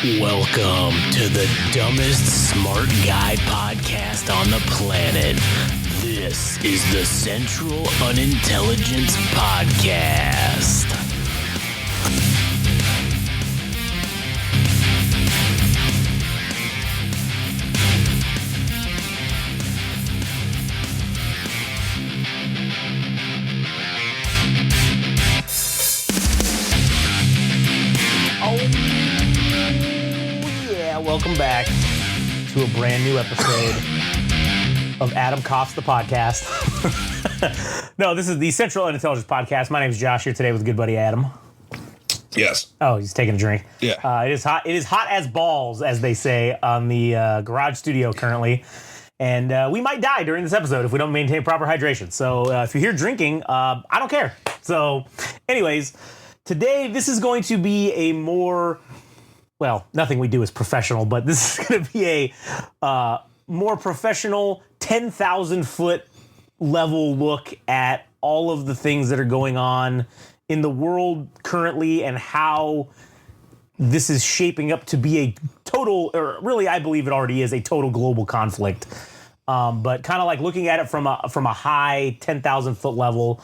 Welcome to the dumbest smart guy podcast on the planet. This is the Central Unintelligence Podcast. Welcome back to a brand new episode of Adam Coughs the Podcast. No, this is the Central Unintelligence Podcast. My name is Josh here today with good buddy Adam. Yes. Oh, he's taking a drink. Yeah. It is hot. It is hot as balls, as they say on the garage studio currently. And we might die during this episode if we don't maintain proper hydration. So if you're here drinking, I don't care. So anyways, today this is going to be a more... Well, nothing we do is professional, but this is going to be a more professional 10,000-foot level look at all of the things that are going on in the world currently and how this is shaping up to be a total, or really I believe it already is a total global conflict. But kind of like looking at it from a high 10,000-foot level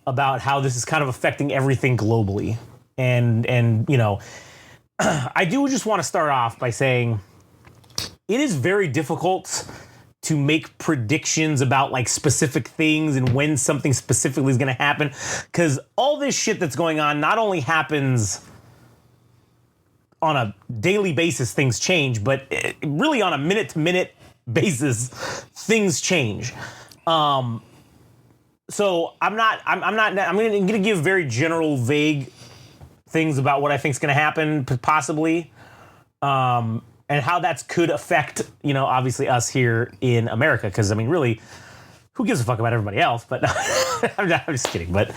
about how this is kind of affecting everything globally. And you know, I do just want to start off by saying it is very difficult to make predictions about like specific things and when something specifically is going to happen, because all this shit that's going on not only happens on a daily basis, things change, but really on a minute-to-minute basis, things change. So I'm going to give very general, vague things about what I think is going to happen, possibly, and how that could affect, you know, obviously us here in America. Because I mean, really, who gives a fuck about everybody else? But I'm just kidding. But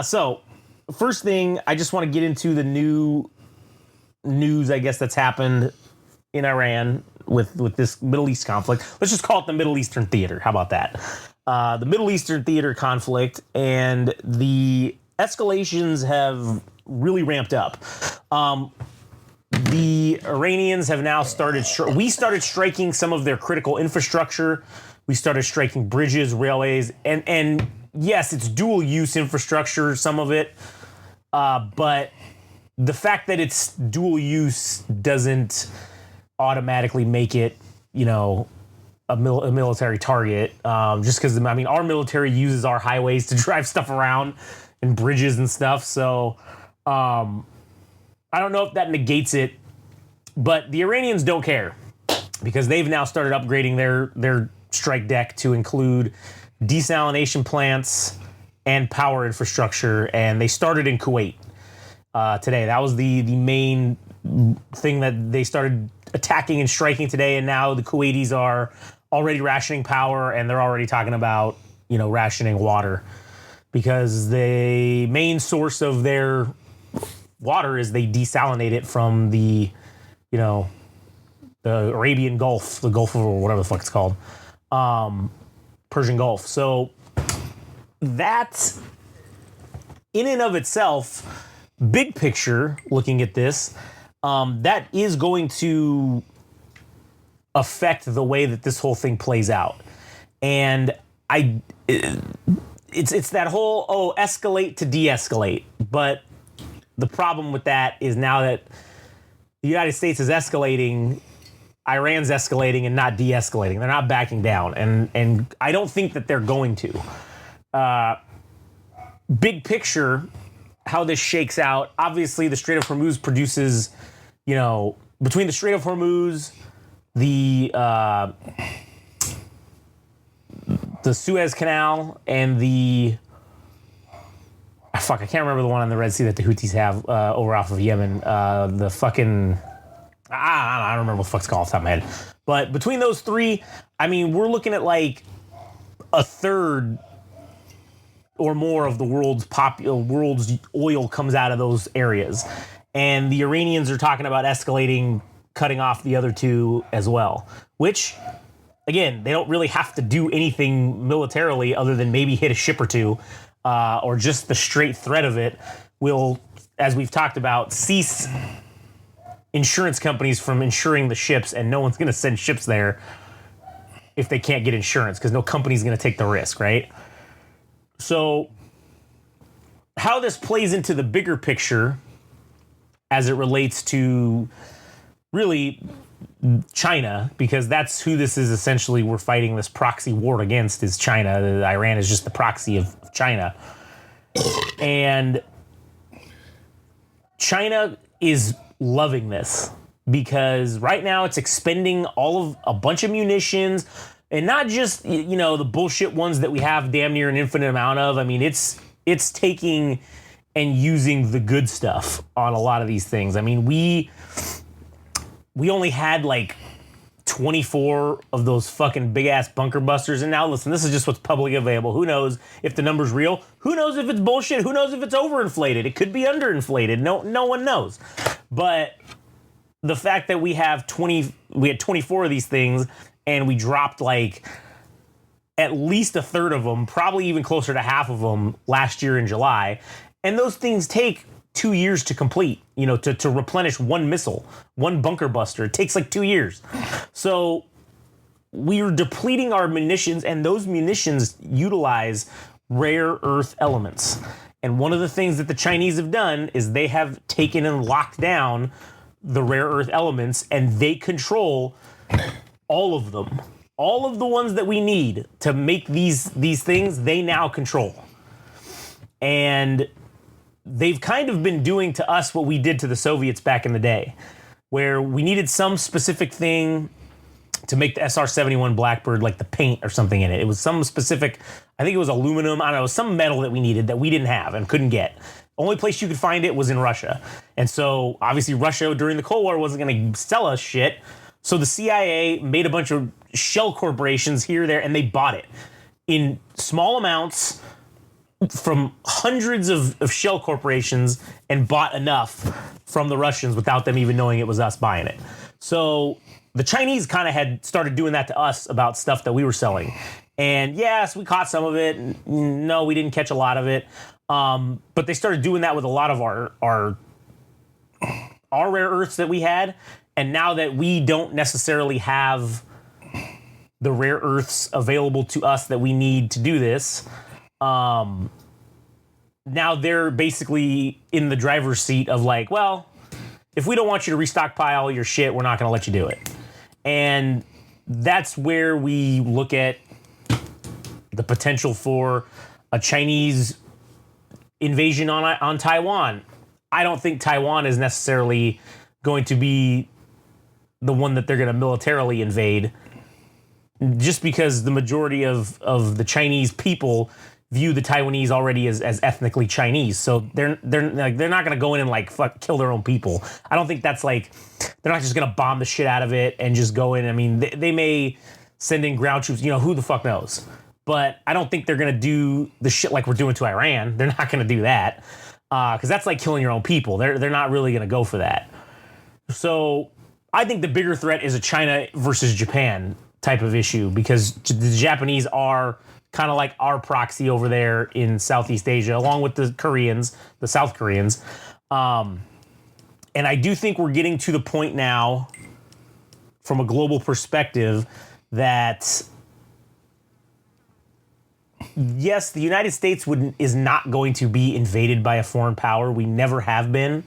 so first thing, I just want to get into the new news, I guess, that's happened in Iran with this Middle East conflict. Let's just call it the Middle Eastern theater. How about that? The Middle Eastern theater conflict, and the escalations have really ramped up. The Iranians have now started... we started striking some of their critical infrastructure. We started striking bridges, railways, and yes, it's dual-use infrastructure, some of it, but the fact that it's dual-use doesn't automatically make it, you know, a military target, just because, I mean, our military uses our highways to drive stuff around and bridges and stuff, so... I don't know if that negates it, but the Iranians don't care because they've now started upgrading their strike deck to include desalination plants and power infrastructure, and they started in Kuwait today. That was the main thing that they started attacking and striking today, and now the Kuwaitis are already rationing power, and they're already talking about, you know, rationing water because the main source of their water is they desalinate it from the, you know, the Arabian Gulf, the Gulf of, or whatever the fuck it's called, Persian Gulf. So that in and of itself, big picture, looking at this, that is going to affect the way that this whole thing plays out. And it's that whole, escalate to de-escalate, but the problem with that is now that the United States is escalating, Iran's escalating and not de-escalating. They're not backing down, and I don't think that they're going to. Big picture, how this shakes out, obviously the Strait of Hormuz produces, you know, between the Strait of Hormuz, the Suez Canal, and the... Fuck, I can't remember the one on the Red Sea that the Houthis have over off of Yemen. The fucking... I don't remember what the fuck's called off the top of my head. But between those three, I mean, we're looking at like a third or more of the world's oil comes out of those areas. And the Iranians are talking about escalating, cutting off the other two as well. Which, again, they don't really have to do anything militarily other than maybe hit a ship or two. Or just the straight threat of it will, as we've talked about, cease insurance companies from insuring the ships, and no one's going to send ships there if they can't get insurance because no company's going to take the risk, right? So how this plays into the bigger picture as it relates to really China, because that's who this is essentially we're fighting this proxy war against, is China. Iran is just the proxy of China. And China is loving this because right now it's expending a bunch of munitions, and not just, the bullshit ones that we have damn near an infinite amount of. I mean, it's taking and using the good stuff on a lot of these things. I mean, we only had like 24 of those fucking big ass bunker busters. And now listen, this is just what's publicly available. Who knows if the number's real? Who knows if it's bullshit? Who knows if it's overinflated? It could be underinflated. No one knows. But the fact that we had 24 of these things and we dropped like at least a third of them, probably even closer to half of them last year in July. And those things take 2 years to complete, to replenish one missile, one bunker buster. It takes like 2 years. So we are depleting our munitions, and those munitions utilize rare earth elements. And one of the things that the Chinese have done is they have taken and locked down the rare earth elements, and they control all of them. All of the ones that we need to make these things, they now control. And they've kind of been doing to us what we did to the Soviets back in the day, where we needed some specific thing to make the SR-71 Blackbird, like the paint or something in it. It was some specific, I think it was aluminum, I don't know, some metal that we needed that we didn't have and couldn't get. Only place you could find it was in Russia. And so obviously Russia during the Cold War wasn't going to sell us shit. So the CIA made a bunch of shell corporations here, there, and they bought it in small amounts from hundreds of shell corporations and bought enough from the Russians without them even knowing it was us buying it. So the Chinese kind of had started doing that to us about stuff that we were selling. And yes, we caught some of it. No, we didn't catch a lot of it. But they started doing that with a lot of our rare earths that we had. And now that we don't necessarily have the rare earths available to us that we need to do this, now they're basically in the driver's seat of like, well, if we don't want you to restockpile your shit, we're not going to let you do it. And that's where we look at the potential for a Chinese invasion on Taiwan. I don't think Taiwan is necessarily going to be the one that they're going to militarily invade, just because the majority of the Chinese people view the Taiwanese already as ethnically Chinese. So they're not going to go in and like kill their own people. I don't think that's like, they're not just going to bomb the shit out of it and just go in. I mean, they may send in ground troops, who the fuck knows? But I don't think they're going to do the shit like we're doing to Iran. They're not going to do that because that's like killing your own people. They're not really going to go for that. So I think the bigger threat is a China versus Japan type of issue, because the Japanese are kind of like our proxy over there in Southeast Asia, along with the Koreans, the South Koreans. And I do think we're getting to the point now, from a global perspective, that yes, the United States is not going to be invaded by a foreign power. We never have been.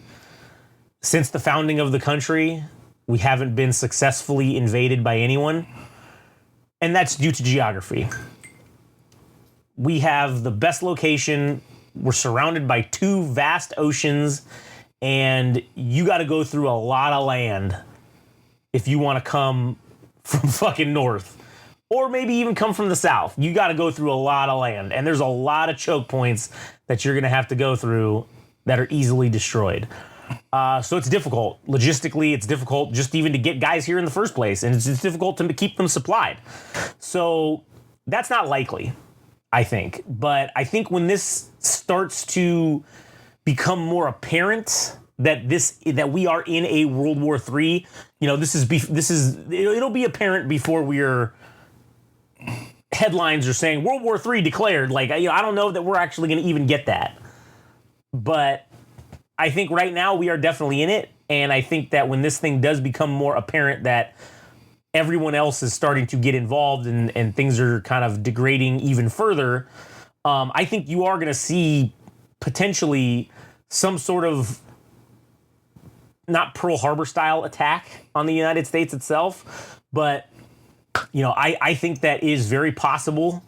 Since the founding of the country, we haven't been successfully invaded by anyone. And that's due to geography. We have the best location. We're surrounded by two vast oceans, and you got to go through a lot of land if you want to come from fucking north, or maybe even come from the south. You got to go through a lot of land, and there's a lot of choke points that you're going to have to go through that are easily destroyed. So it's difficult. Logistically, it's difficult just even to get guys here in the first place, and it's difficult to keep them supplied. So that's not likely, I think. But I think when this starts to become more apparent that we are in a World War III, it'll be apparent before we're headlines are saying World War III declared. Like, I don't know that we're actually going to even get that, but I think right now we are definitely in it, And I think that when this thing does become more apparent that everyone else is starting to get involved and things are kind of degrading even further, I think you are going to see potentially some sort of not Pearl Harbor style attack on the United States itself, but I think that is very possible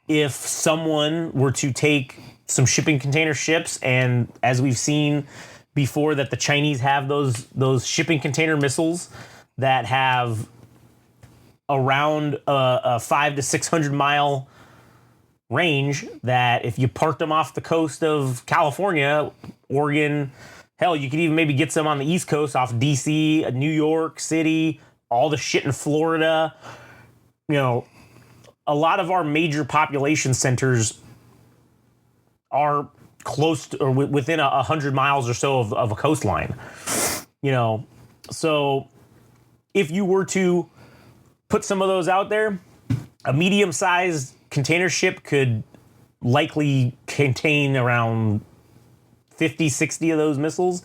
if someone were to take some shipping container ships, and as we've seen before, that the Chinese have those shipping container missiles that have around a 500 to 600 mile range, that if you parked them off the coast of California, Oregon, hell, you could even maybe get some on the East Coast off DC, New York City, all the shit in Florida. A lot of our major population centers are close to, or within 100 miles or so of a coastline. So if you were to put some of those out there, a medium-sized container ship could likely contain around 50, 60 of those missiles.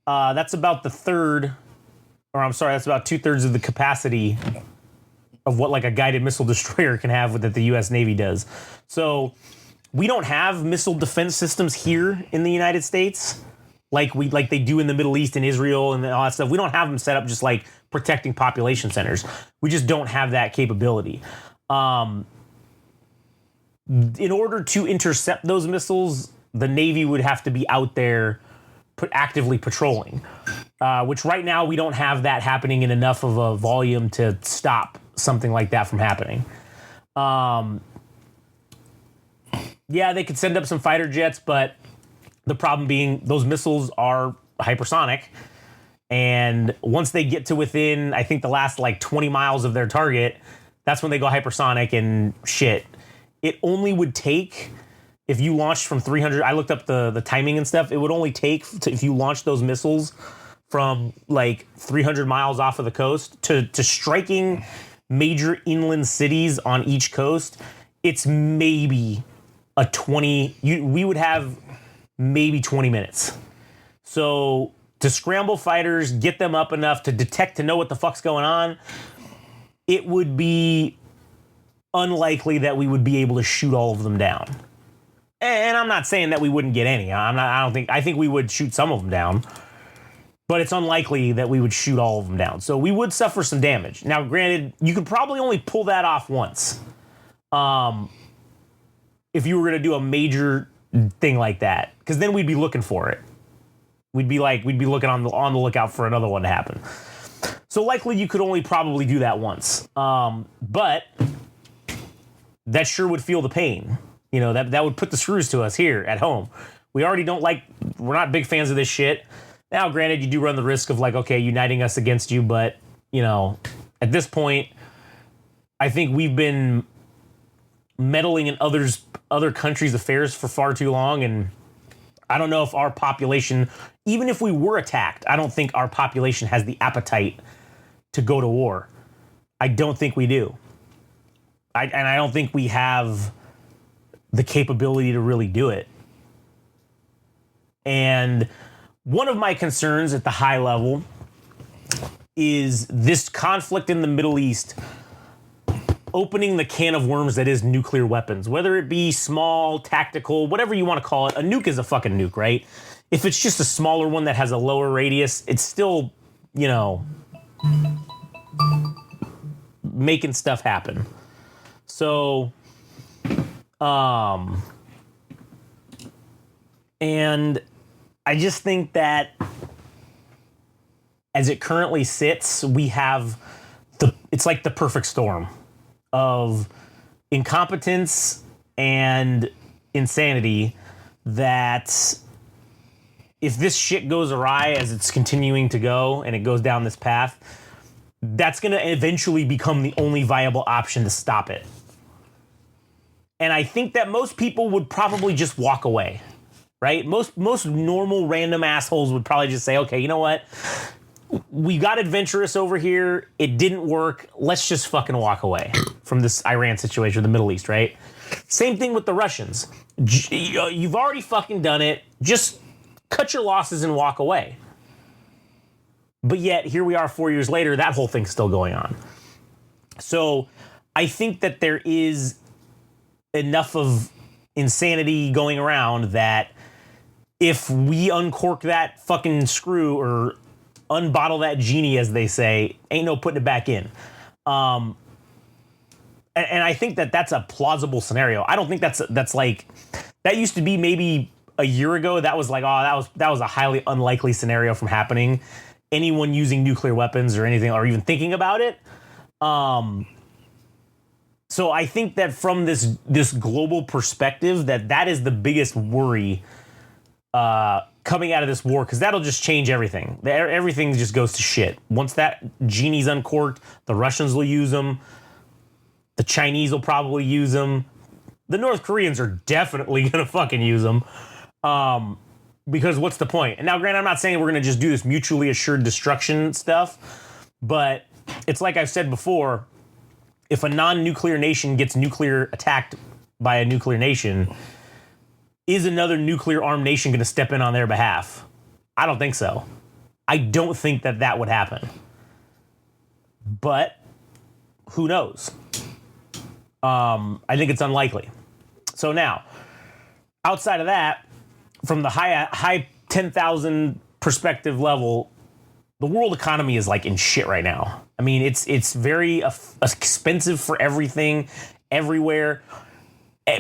That's about that's about 2/3 of the capacity of what like a guided missile destroyer can have that the U.S. Navy does. So we don't have missile defense systems here in the United States like they do in the Middle East and Israel and all that stuff. We don't have them set up just like protecting population centers. We just don't have that capability. In order to intercept those missiles, the Navy would have to be out there actively patrolling, which right now we don't have that happening in enough of a volume to stop something like that from happening. Yeah, they could send up some fighter jets, but the problem being those missiles are hypersonic. And once they get to within, I think the last like 20 miles of their target, that's when they go hypersonic and shit. It only would take, if you launched from 300, I looked up the timing and stuff, it would only take, if you launched those missiles from like 300 miles off of the coast to striking major inland cities on each coast, it's maybe we would have maybe 20 minutes. So to scramble fighters, get them up enough to detect, to know what the fuck's going on, it would be unlikely that we would be able to shoot all of them down. And I'm not saying that we wouldn't get any. I think we would shoot some of them down, but it's unlikely that we would shoot all of them down. So we would suffer some damage. Now, granted, you could probably only pull that off once. If you were going to do a major thing like that, because then we'd be looking for it. We'd be looking on the lookout for another one to happen. So likely you could only probably do that once. But that sure would feel the pain. That would put the screws to us here at home. We already we're not big fans of this shit. Now, granted, you do run the risk of like, okay, uniting us against you, but at this point, I think we've been meddling in other countries' affairs for far too long, and I don't know if our population, even if we were attacked, I don't think our population has the appetite to go to war. I don't think we do. And I don't think we have the capability to really do it. And one of my concerns at the high level is this conflict in the Middle East opening the can of worms that is nuclear weapons, whether it be small, tactical, whatever you want to call it. A nuke is a fucking nuke, right? If it's just a smaller one that has a lower radius, it's still, making stuff happen. So, and I just think that as it currently sits, we have it's like the perfect storm of incompetence and insanity that if this shit goes awry as it's continuing to go and it goes down this path, that's going to eventually become the only viable option to stop it. And I think that most people would probably just walk away, right? Most normal random assholes would probably just say, okay, you know what? We got adventurous over here. It didn't work. Let's just fucking walk away from this Iran situation in the Middle East, right? Same thing with the Russians. You've already fucking done it. Just cut your losses and walk away. But yet, here we are 4 years later, that whole thing's still going on. So I think that there is enough of insanity going around that if we uncork that fucking screw or unbottle that genie, as they say, ain't no putting it back in. And I think that that's a plausible scenario. I don't think that's like, that used to be maybe a year ago. That was like, oh, that was a highly unlikely scenario from happening. Anyone using nuclear weapons or anything, or even thinking about it. So I think that from this global perspective, that is the biggest worry coming out of this war, because that'll just change everything. Everything just goes to shit. Once that genie's uncorked, the Russians will use them. The Chinese will probably use them. The North Koreans are definitely going to fucking use them. Because what's the point? And now, granted, I'm not saying we're going to just do this mutually assured destruction stuff, but it's like I've said before, if a non-nuclear nation gets nuclear attacked by a nuclear nation, is another nuclear armed nation going to step in on their behalf? I don't think so. I don't think that would happen. But who knows? I think it's unlikely. So now, outside of that, from the high 10,000 perspective level, the world economy is like in shit right now. I mean, it's very expensive for everything, everywhere.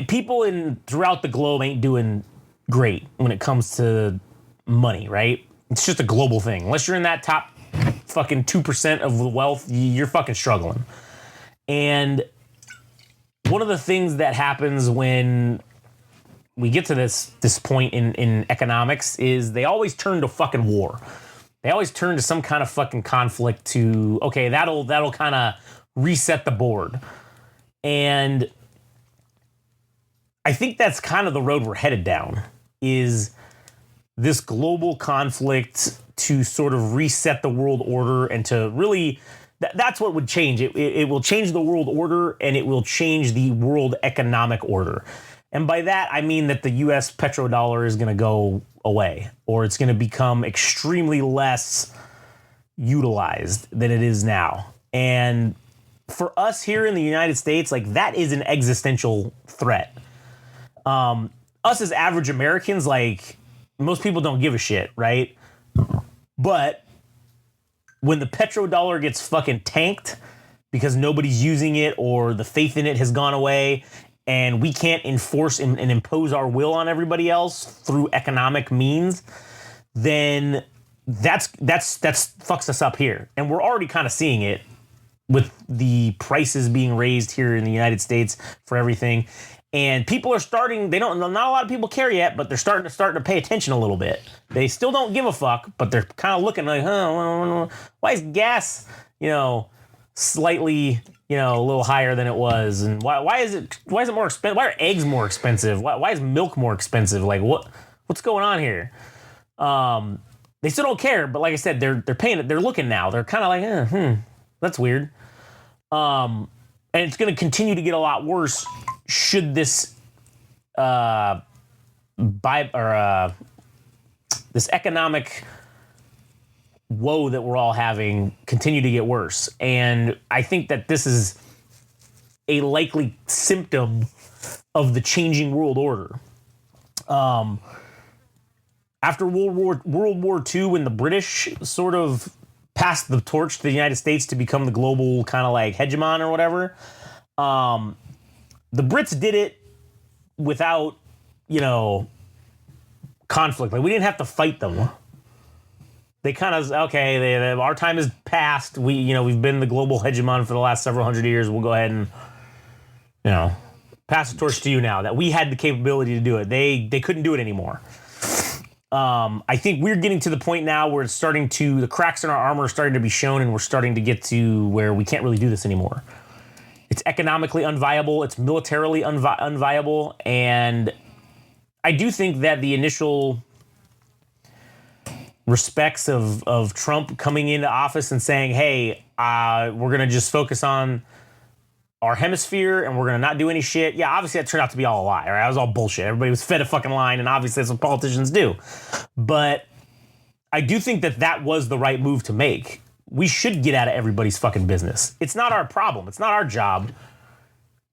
People throughout the globe ain't doing great when it comes to money, right? It's just a global thing. Unless you're in that top fucking 2% of the wealth, you're fucking struggling. And one of the things that happens when we get to this point in economics is they always turn to fucking war. They always turn to some kind of fucking conflict to, okay, that'll kind of reset the board. And I think that's kind of the road we're headed down, is this global conflict to sort of reset the world order and to really, that's what would change. It will change the world order, and it will change the world economic order. And by that, I mean that the U.S. petrodollar is going to go away, or it's going to become extremely less utilized than it is now. And for us here in the United States, like, that is an existential threat. Us as average Americans, like, most people don't give a shit, right? But when the petrodollar gets fucking tanked because nobody's using it, or the faith in it has gone away, and we can't enforce and impose our will on everybody else through economic means, then that's fucks us up here. And we're already kind of seeing it with the prices being raised here in the United States for everything. And people are starting, not a lot of people care yet, but they're starting to pay attention a little bit. They still don't give a fuck, but they're kind of looking like, why is gas, slightly, a little higher than it was? And why is it more expensive? Why are eggs more expensive? Why is milk more expensive? Like, what's going on here? They still don't care, but like I said, they're paying it. They're looking now. They're kind of like, that's weird. And it's going to continue to get a lot worse should this this economic woe that we're all having continue to get worse. And I think that this is a likely symptom of the changing world order. After World War II, when the British sort of passed the torch to the United States to become the global kind of like hegemon or whatever, the Brits did it without, conflict. Like, we didn't have to fight them. They kind of, our time is past. We've been the global hegemon for the last several hundred years. We'll go ahead and, pass the torch to you now that we had the capability to do it. They couldn't do it anymore. I think we're getting to the point now where it's the cracks in our armor are starting to be shown, and we're starting to get to where we can't really do this anymore. It's economically unviable. It's militarily unviable. And I do think that the initial respects of Trump coming into office and saying, hey, we're going to just focus on our hemisphere and we're going to not do any shit. Yeah, obviously that turned out to be all a lie, right? That was all bullshit. Everybody was fed a fucking line, and obviously that's what politicians do. But I do think that that was the right move to make. We should get out of everybody's fucking business. It's not our problem. It's not our job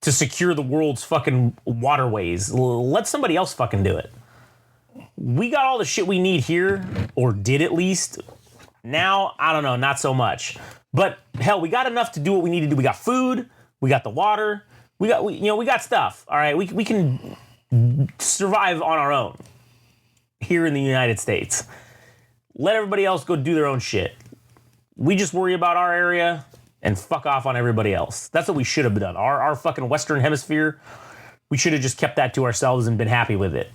to secure the world's fucking waterways. Let somebody else fucking do it. We got all the shit we need here, or did at least. Now, I don't know, not so much. But hell, we got enough to do what we need to do. We got food, we got the water, we got stuff. All right, we can survive on our own here in the United States. Let everybody else go do their own shit. We just worry about our area and fuck off on everybody else. That's what we should have done. Our fucking Western Hemisphere, we should have just kept that to ourselves and been happy with it.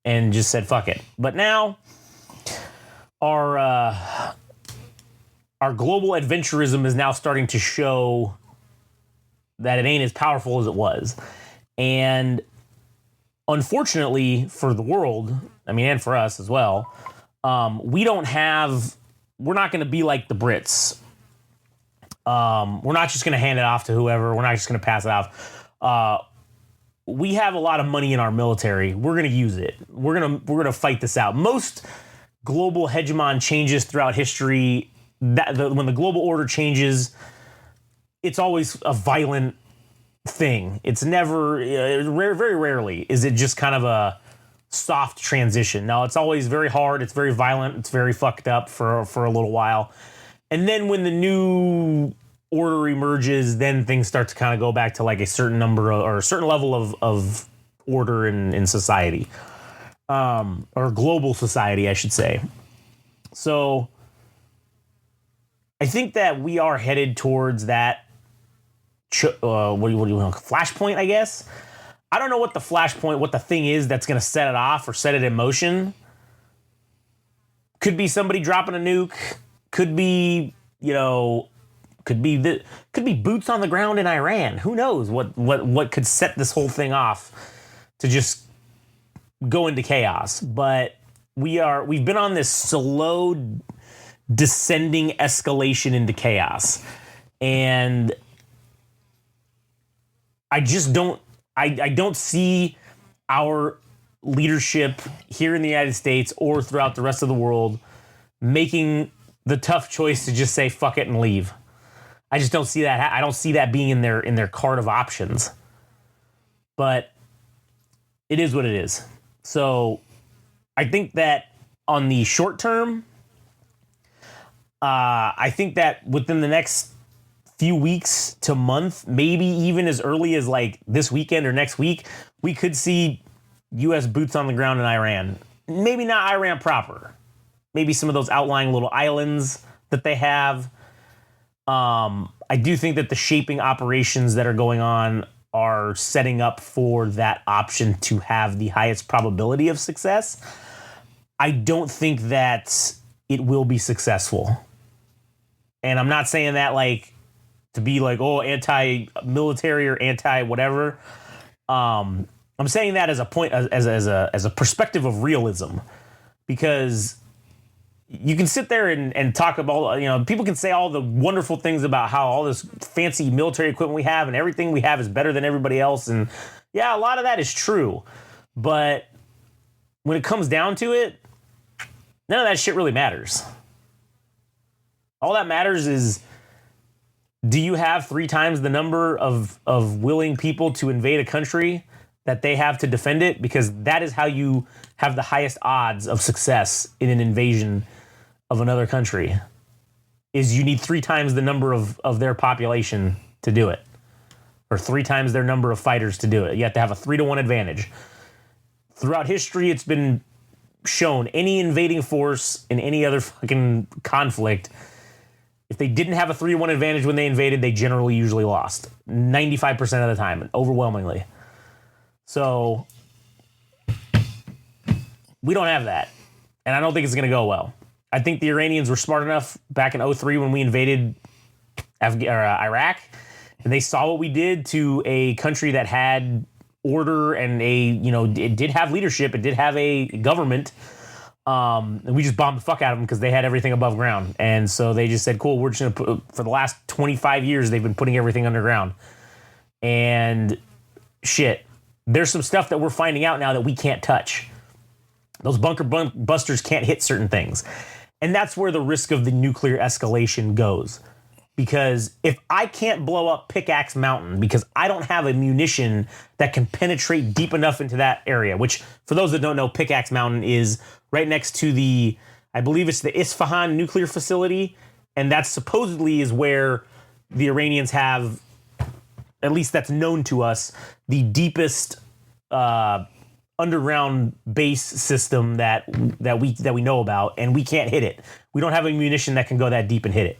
And just said, fuck it. But now, our global adventurism is now starting to show that it ain't as powerful as it was. And unfortunately for the world, I mean, and for us as well, we're not going to be like the Brits. We're not just going to hand it off to whoever. We're not just going to pass it off. We have a lot of money in our military. We're going to use it. We're going to fight this out. Most global hegemon changes throughout history, when the global order changes, it's always a violent thing. It's never, very rarely is it just kind of a soft transition. No, it's always very hard. It's very violent. It's very fucked up for a little while. And then when the new order emerges, then things start to kind of go back to like a certain number or a certain level of order in society, or global society, I should say. So I think that we are headed towards that. What do you want? Flashpoint, I guess. I don't know what the thing is that's going to set it off or set it in motion. Could be somebody dropping a nuke. Could be, could be boots on the ground in Iran. Who knows what could set this whole thing off to just go into chaos. But we've been on this slow descending escalation into chaos. And I just don't see our leadership here in the United States or throughout the rest of the world making the tough choice to just say fuck it and leave. I just don't see that. I don't see that being in their card of options. But it is what it is. So I think that on the short term, I think that within the next few weeks to month, maybe even as early as like this weekend or next week, we could see U.S. boots on the ground in Iran. Maybe not Iran proper. Maybe some of those outlying little islands that they have. I do think that the shaping operations that are going on are setting up for that option to have the highest probability of success. I don't think that it will be successful. And I'm not saying that like to be like, oh, anti-military or anti-whatever. I'm saying that as a point, as a perspective of realism, because you can sit there and talk about, people can say all the wonderful things about how all this fancy military equipment we have and everything we have is better than everybody else. And yeah, a lot of that is true. But when it comes down to it, none of that shit really matters. All that matters is, do you have 3 times the number of willing people to invade a country that they have to defend it? Because that is how you have the highest odds of success in an invasion of another country, is you need 3 times the number of their population to do it, or 3 times their number of fighters to do it. You have to have a 3-to-1 advantage. Throughout history, it's been shown any invading force in any other fucking conflict, if they didn't have a 3-to-1 advantage when they invaded, they generally usually lost 95% of the time, overwhelmingly. So we don't have that, and I don't think it's going to go well. I think the Iranians were smart enough back in 2003 when we invaded Iraq, and they saw what we did to a country that had order and it did have leadership, it did have a government, and we just bombed the fuck out of them because they had everything above ground. And so they just said, cool, we're just going to put, for the last 25 years, they've been putting everything underground. And shit, there's some stuff that we're finding out now that we can't touch. Those bunker busters can't hit certain things. And that's where the risk of the nuclear escalation goes. Because if I can't blow up Pickaxe Mountain because I don't have a munition that can penetrate deep enough into that area, which for those that don't know, Pickaxe Mountain is right next to the, I believe it's the Isfahan nuclear facility. And that supposedly is where the Iranians have, at least that's known to us, the deepest underground base system that we know about, and we can't hit it. We don't have a munition that can go that deep and hit it.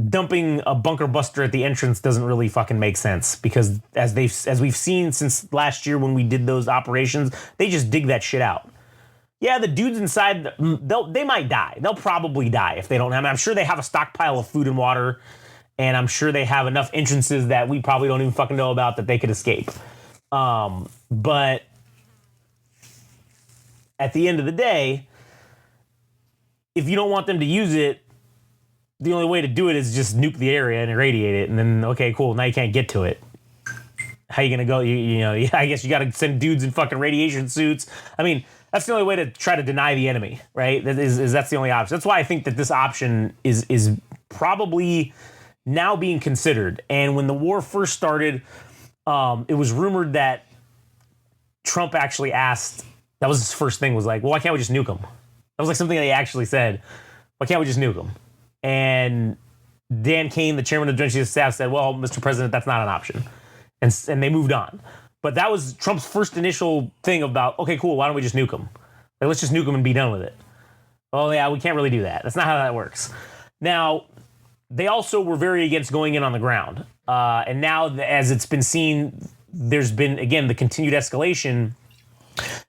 Dumping a bunker buster at the entrance doesn't really fucking make sense, because as we've seen since last year when we did those operations, they just dig that shit out. Yeah, the dudes inside, they might die. They'll probably die if they don't have. I'm sure they have a stockpile of food and water, and I'm sure they have enough entrances that we probably don't even fucking know about that they could escape. But at the end of the day, if you don't want them to use it, the only way to do it is just nuke the area and irradiate it, and then, okay, cool, now you can't get to it. How you gonna go? You know, I guess you gotta send dudes in fucking radiation suits. I mean, that's the only way to try to deny the enemy, right? That's the only option. That's why I think that this option is probably now being considered. And when the war first started, it was rumored that Trump actually asked, that was his first thing, was like, well, why can't we just nuke them? That was like something that he actually said. Why can't we just nuke them? And Dan Kane, the chairman of the Joint Chiefs of Staff, said, well, Mr. President, that's not an option. And they moved on. But that was Trump's first initial thing about, okay, cool, why don't we just nuke them? Like, let's just nuke them and be done with it. Oh, yeah, we can't really do that. That's not how that works. Now, they also were very against going in on the ground. And now, as it's been seen, there's been, again, the continued escalation.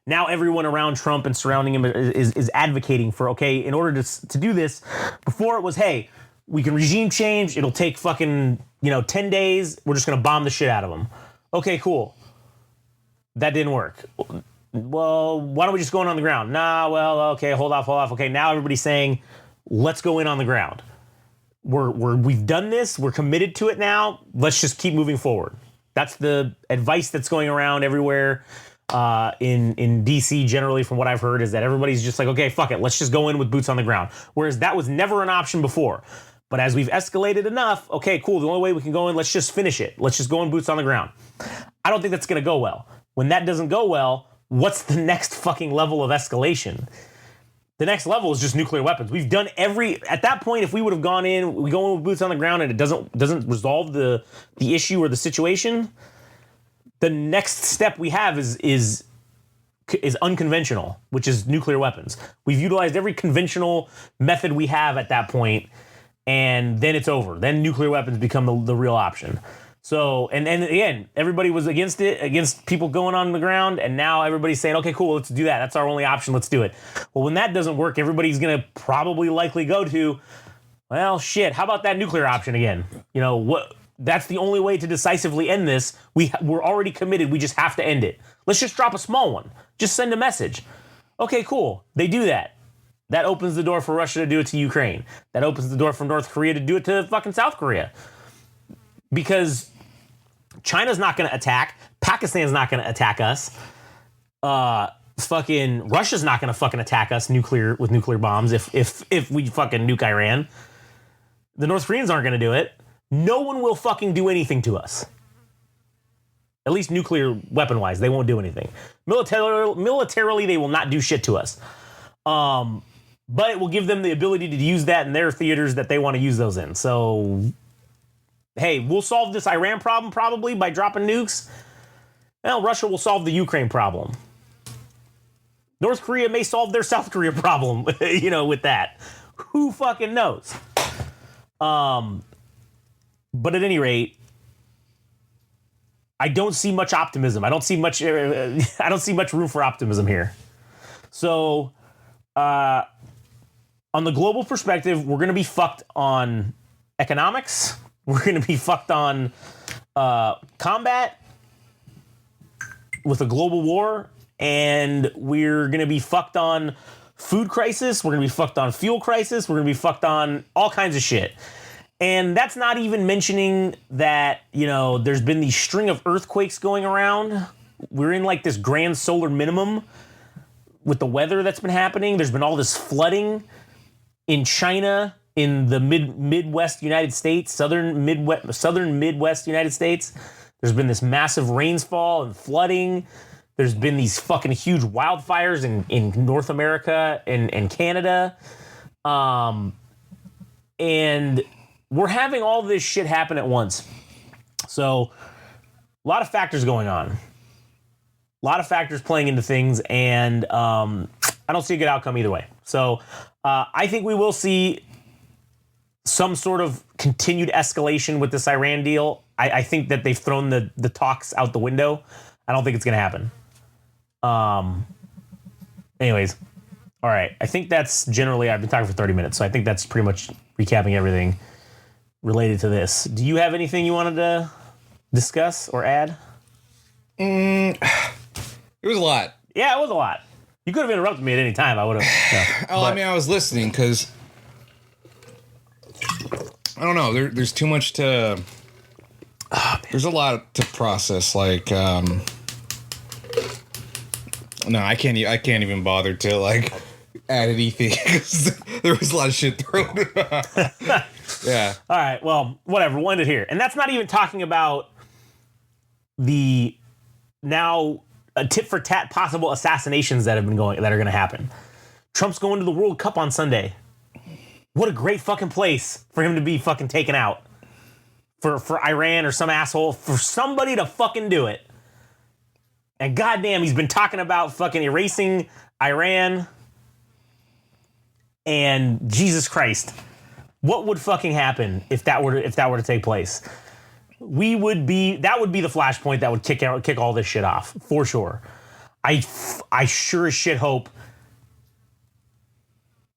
Now everyone around Trump and surrounding him is advocating for, okay, in order to do this, before it was, hey, we can regime change, it'll take fucking, 10 days, we're just going to bomb the shit out of them. Okay, cool. That didn't work. Well, why don't we just go in on the ground? Nah, well, okay, hold off. Okay, now everybody's saying, let's go in on the ground. We've done this, we're committed to it now, let's just keep moving forward. That's the advice that's going around everywhere. In DC, generally, from what I've heard, is that everybody's just like, okay, fuck it, let's just go in with boots on the ground. Whereas that was never an option before. But as we've escalated enough, okay, cool, the only way we can go in, let's just finish it. Let's just go in boots on the ground. I don't think that's going to go well. When that doesn't go well, what's the next fucking level of escalation? The next level is just nuclear weapons. We've done at that point, if we would have gone in, we go in with boots on the ground and it doesn't resolve the issue or the situation, the next step we have is unconventional, which is nuclear weapons. We've utilized every conventional method we have at that point, and then it's over. Then nuclear weapons become the real option. So, and again, everybody was against it, against people going on the ground, and now everybody's saying, okay, cool, let's do that. That's our only option, let's do it. Well, when that doesn't work, everybody's going to probably likely go to, well, shit, how about that nuclear option again? What? That's the only way to decisively end this. We're already committed. We just have to end it. Let's just drop a small one. Just send a message. Okay, cool. They do that. That opens the door for Russia to do it to Ukraine. That opens the door for North Korea to do it to fucking South Korea. Because China's not going to attack. Pakistan's not going to attack us. Fucking Russia's not going to fucking attack us with nuclear bombs if we fucking nuke Iran. The North Koreans aren't going to do it. No one will fucking do anything to us. At least nuclear weapon-wise, they won't do anything. Militarily, they will not do shit to us. But it will give them the ability to use that in their theaters that they want to use those in. So, hey, we'll solve this Iran problem probably by dropping nukes. Well, Russia will solve the Ukraine problem. North Korea may solve their South Korea problem, with that. Who fucking knows? But at any rate, I don't see much optimism. I don't see much room for optimism here. So, on the global perspective, we're going to be fucked on economics. We're going to be fucked on combat with a global war, and we're going to be fucked on food crisis. We're going to be fucked on fuel crisis. We're going to be fucked on all kinds of shit. And that's not even mentioning that, there's been these string of earthquakes going around. We're in like this grand solar minimum with the weather that's been happening. There's been all this flooding in China, in the Midwest United States, southern Midwest United States. There's been this massive rainfall and flooding. There's been these fucking huge wildfires in North America and Canada. And we're having all this shit happen at once. So a lot of factors going on. A lot of factors playing into things, and I don't see a good outcome either way. So I think we will see some sort of continued escalation with this Iran deal. I think that they've thrown the talks out the window. I don't think it's going to happen. Anyways, all right. I think that's generally, I've been talking for 30 minutes, so I think that's pretty much recapping everything related to this. Do you have anything you wanted to discuss or add? It was a lot. Yeah, it was a lot. You could have interrupted me at any time. I would have. No. I was listening because I don't know. There's too much to. There's a lot to process. Like, no, I can't even bother to like add anything because there was a lot of shit thrown. Yeah. All right. Well, whatever. We'll end it here, and that's not even talking about the now tit for tat possible assassinations that are going to happen. Trump's going to the World Cup on Sunday. What a great fucking place for him to be fucking taken out. For Iran or some asshole, for somebody to fucking do it. And goddamn, he's been talking about fucking erasing Iran. And Jesus Christ, what would fucking happen if that were to take place? That would be the flashpoint that would kick all this shit off for sure. I sure as shit hope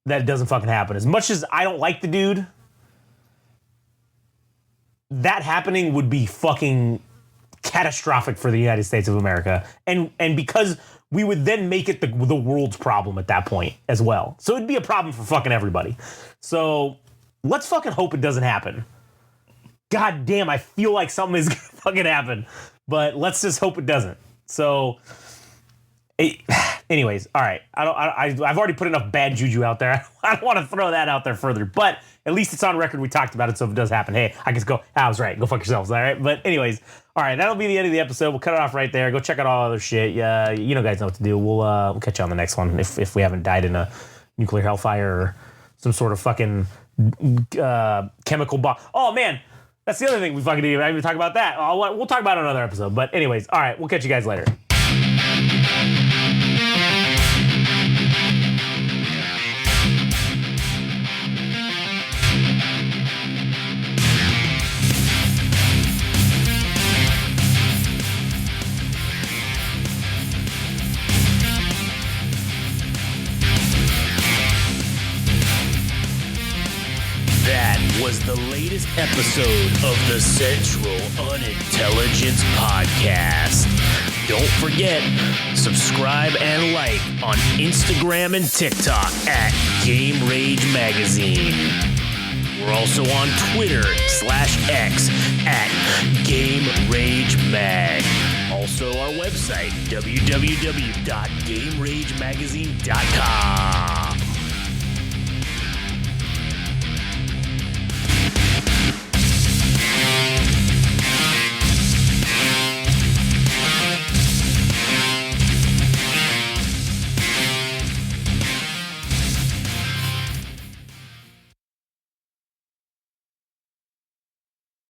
that it doesn't fucking happen. As much as I don't like the dude, that happening would be fucking catastrophic for the United States of America, and because we would then make it the world's problem at that point as well. So it'd be a problem for fucking everybody. So let's fucking hope it doesn't happen. God damn, I feel like something is gonna fucking happen, but let's just hope it doesn't. So, anyways, all right. I've already put enough bad juju out there. I don't want to throw that out there further, but at least it's on record. We talked about it, so if it does happen, hey, I can just go, I was right. Go fuck yourselves, all right? But anyways, all right, that'll be the end of the episode. We'll cut it off right there. Go check out all other shit. Yeah, you guys know what to do. We'll catch you on the next one if we haven't died in a nuclear hellfire or some sort of fucking chemical bomb. Oh man, that's the other thing we fucking didn't even talk about that. We'll talk about it on another episode. But anyways, all right, we'll catch you guys later. That was the latest episode of the Central Unintelligence Podcast. Don't forget, subscribe and like on Instagram and TikTok at Game Rage Magazine. We're also on Twitter/X at Game Rage Mag. Also our website, www.GameRageMagazine.com.